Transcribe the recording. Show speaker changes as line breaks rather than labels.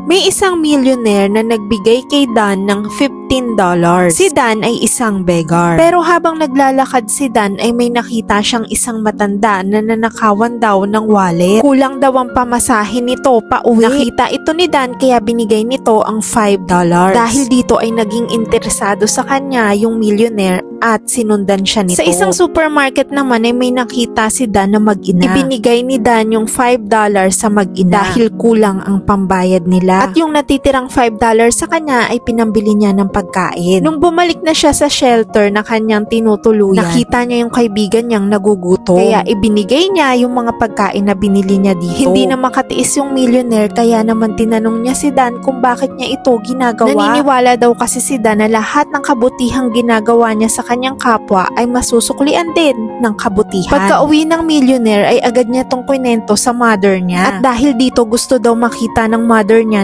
May isang millionaire na nagbigay kay Dan ng $15. Si Dan ay isang beggar. Pero habang naglalakad si Dan ay may nakita siyang isang matanda na nanakawan daw ng wallet. Kulang daw ang pamasahe nito pauwi. Nakita ito ni Dan kaya binigay nito ang $5. Dahil dito ay naging interesado sa kanya yung millionaire at sinundan siya nito. Sa isang supermarket naman ay may nakita si Dan na mag-ina. Ibinigay ni Dan yung $5 sa mag-ina dahil kulang ang pambayad nila. At yung natitirang $5 sa kanya ay pinambili niya ng pagkain. Nung bumalik na siya sa shelter na kanyang tinutuluyan, nakita niya yung kaibigan niyang nagugutom. Kaya ibinigay niya yung mga pagkain na binili niya dito. Hindi na makatiis yung millionaire kaya naman tinanong niya si Dan kung bakit niya ito ginagawa. Naniniwala daw kasi si Dan na lahat ng kabutihang ginagawa niya sa kanyang kapwa ay masusuklian din ng kabutihan. Pagka-uwi ng millionaire ay agad niya tong kwento sa mother niya. At dahil dito gusto daw makita ng mother niya